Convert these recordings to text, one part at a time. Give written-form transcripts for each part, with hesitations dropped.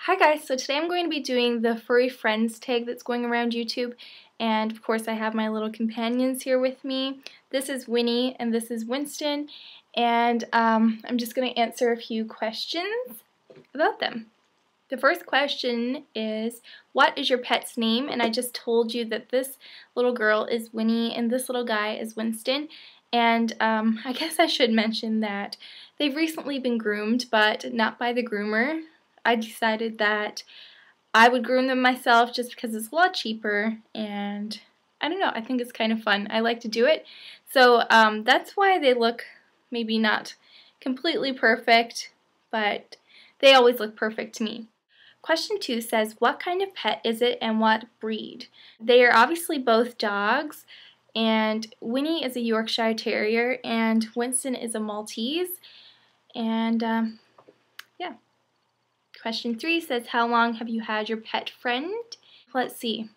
Hi guys, so today I'm going to be doing the Furry Friends tag that's going around YouTube, and of course I have my little companions here with me. This is Winnie and this is Winston, and I'm just going to answer a few questions about them. The first question is, what is your pet's name? And I just told you that this little girl is Winnie and this little guy is Winston. And I guess I should mention that they've recently been groomed, but not by the groomer. I decided that I would groom them myself just because it's a lot cheaper, and I don't know, I think it's kind of fun. I like to do it. So that's why they look maybe not completely perfect, but they always look perfect to me. Question 2 says, what kind of pet is it and what breed? They are obviously both dogs, and Winnie is a Yorkshire Terrier and Winston is a Maltese, and yeah. Question 3 says, how long have you had your pet friend? Let's see.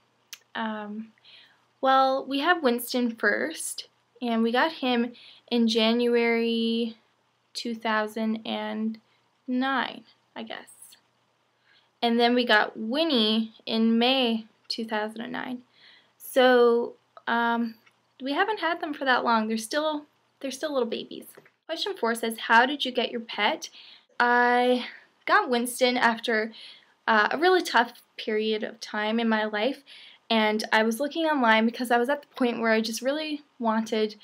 Well, we have Winston first, and we got him in January 2009, I guess. And then we got Winnie in May 2009. So we haven't had them for that long. They're still little babies. Question 4 says, how did you get your pet? I got Winston after a really tough period of time in my life, and I was looking online because I was at the point where I just really wanted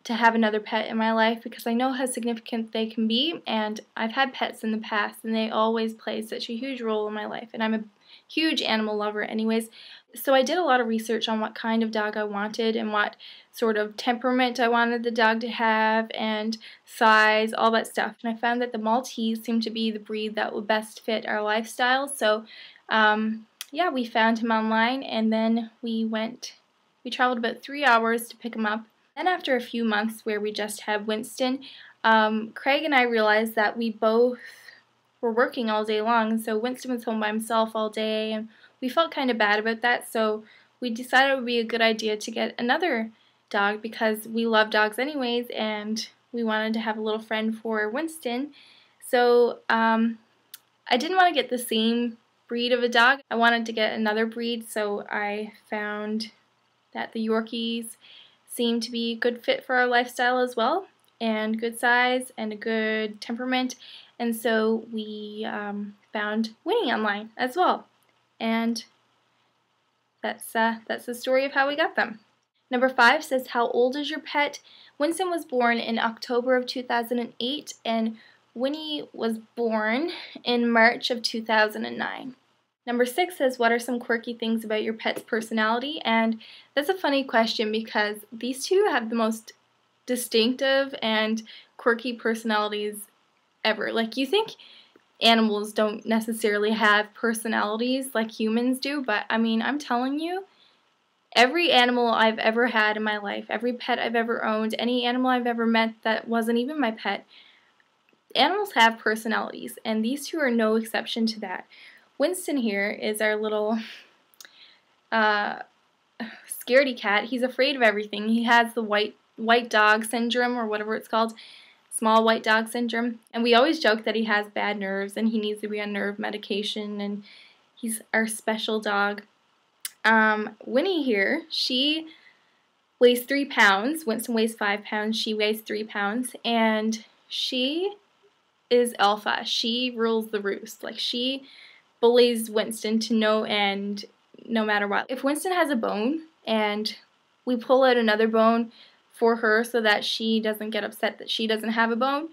to have another pet in my life because I know how significant they can be, and I've had pets in the past and they always play such a huge role in my life, and I'm a huge animal lover anyways. So I did a lot of research on what kind of dog I wanted and what sort of temperament I wanted the dog to have and size, all that stuff. And I found that the Maltese seemed to be the breed that would best fit our lifestyle. So yeah, we found him online, and then we traveled about 3 hours to pick him up. Then after a few months where we just had Winston, Craig and I realized that we both were working all day long, and so Winston was home by himself all day, and we felt kind of bad about that, so we decided it would be a good idea to get another dog because we love dogs anyways, and we wanted to have a little friend for Winston. So I didn't want to get the same breed of a dog. I wanted to get another breed, so I found that the Yorkies seemed to be a good fit for our lifestyle as well, and good size and a good temperament, and so we found Winnie online as well, and that's the story of how we got them. Number 5 says, how old is your pet? Winston was born in October of 2008, and Winnie was born in March of 2009. Number 6 says, what are some quirky things about your pet's personality? And that's a funny question because these two have the most distinctive and quirky personalities ever. Like, you think animals don't necessarily have personalities like humans do, but I mean, I'm telling you, every animal I've ever had in my life, every pet I've ever owned, any animal I've ever met that wasn't even my pet, animals have personalities, and these two are no exception to that. Winston here is our little scaredy cat. He's afraid of everything. He has the white dog syndrome, or whatever it's called, small white dog syndrome, and we always joke that he has bad nerves and he needs to be on nerve medication, and he's our special dog. Winnie here, she weighs 3 pounds. Winston weighs 5 pounds. She weighs 3 pounds, and she is alpha. She rules the roost. Like, she bullies Winston to no end, no matter what. If Winston has a bone and we pull out another bone for her so that she doesn't get upset that she doesn't have a bone,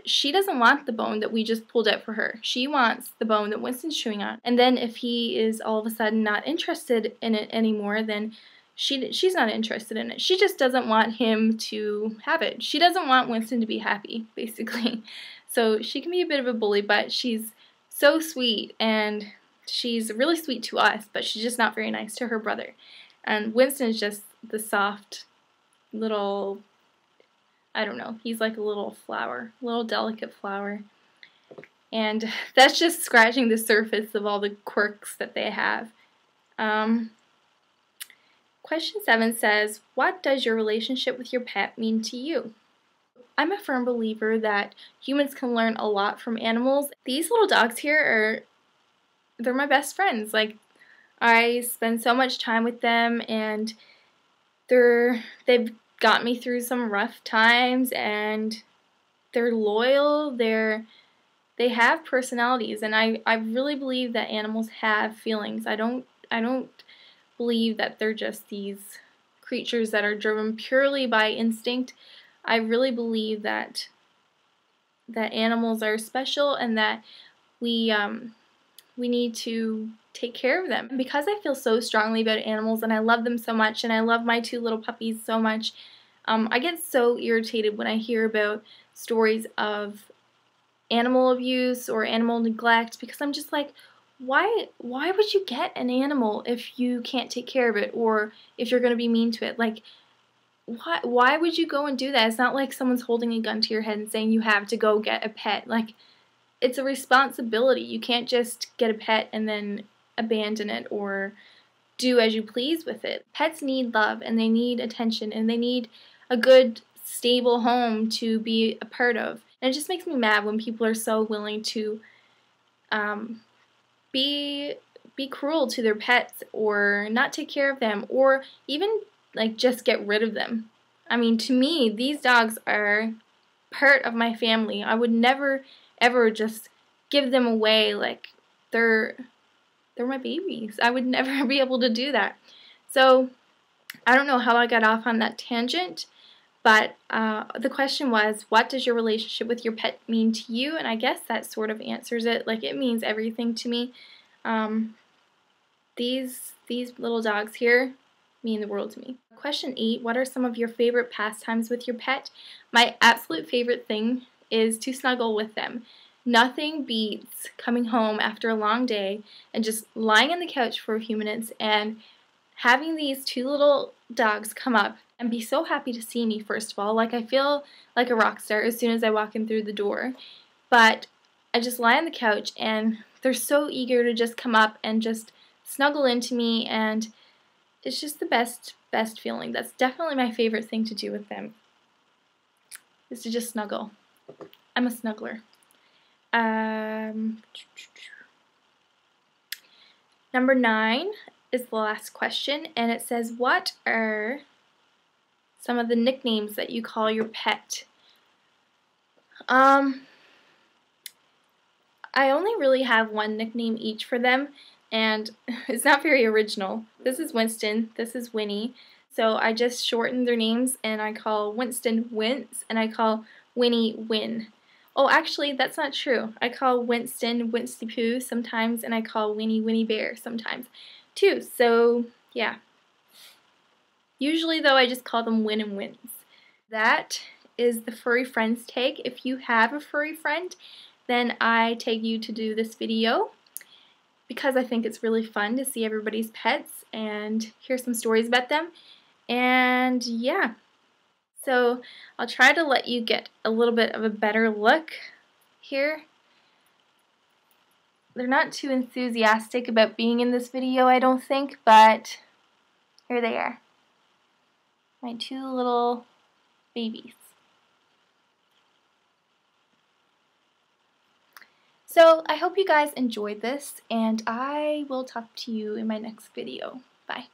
she doesn't want the bone that we just pulled out for her. She wants the bone that Winston's chewing on. And then if he is all of a sudden not interested in it anymore, then she's not interested in it. She just doesn't want him to have it. She doesn't want Winston to be happy, basically. So she can be a bit of a bully, but she's so sweet, and she's really sweet to us, but she's just not very nice to her brother. And Winston is just the soft little, I don't know, he's like a little flower, a little delicate flower. And that's just scratching the surface of all the quirks that they have. Question 7 says, what does your relationship with your pet mean to you? I'm a firm believer that humans can learn a lot from animals. These little dogs here are they're my best friends. Like, I spend so much time with them, and they've got me through some rough times, and they're loyal, they have personalities, and I really believe that animals have feelings. I don't believe that they're just these creatures that are driven purely by instinct. I really believe that animals are special, and that we need to take care of them. And because I feel so strongly about animals, and I love them so much, and I love my 2 little puppies so much, I get so irritated when I hear about stories of animal abuse or animal neglect, because I'm just like, why would you get an animal if you can't take care of it, or if you're going to be mean to it? Like, why would you go and do that? It's not like someone's holding a gun to your head and saying you have to go get a pet. Like, it's a responsibility. You can't just get a pet and then abandon it or do as you please with it. Pets need love, and they need attention, and they need a good, stable home to be a part of. And it just makes me mad when people are so willing to be cruel to their pets, or not take care of them, or even like just get rid of them. I mean, to me, these dogs are part of my family. I would never ever just give them away like they're my babies. I would never be able to do that. So I don't know how I got off on that tangent, but the question was, what does your relationship with your pet mean to you? And I guess that sort of answers it. Like, it means everything to me. These little dogs here mean the world to me. Question 8, what are some of your favorite pastimes with your pet? My absolute favorite thing is to snuggle with them. Nothing beats coming home after a long day and just lying on the couch for a few minutes and having these 2 little dogs come up and be so happy to see me, first of all. Like, I feel like a rock star as soon as I walk in through the door. But I just lie on the couch, and they're so eager to just come up and just snuggle into me, and it's just the best feeling. That's definitely my favorite thing to do with them, is to just snuggle. I'm a snuggler. Number 9 is the last question, and it says, what are some of the nicknames that you call your pet? I only really have one nickname each for them, and it's not very original. This is Winston, this is Winnie, so I just shortened their names, and I call Winston Wince, and I call Winnie Win. Oh, actually, that's not true. I call Winston Winsty Pooh sometimes, and I call Winnie Winnie Bear sometimes too. So, yeah. Usually, though, I just call them Win and Wins. That is the Furry Friends tag. If you have a furry friend, then I tag you to do this video, because I think it's really fun to see everybody's pets and hear some stories about them. And yeah. So I'll try to let you get a little bit of a better look here. They're not too enthusiastic about being in this video, I don't think, but here they are. My 2 little babies. So I hope you guys enjoyed this, and I will talk to you in my next video. Bye.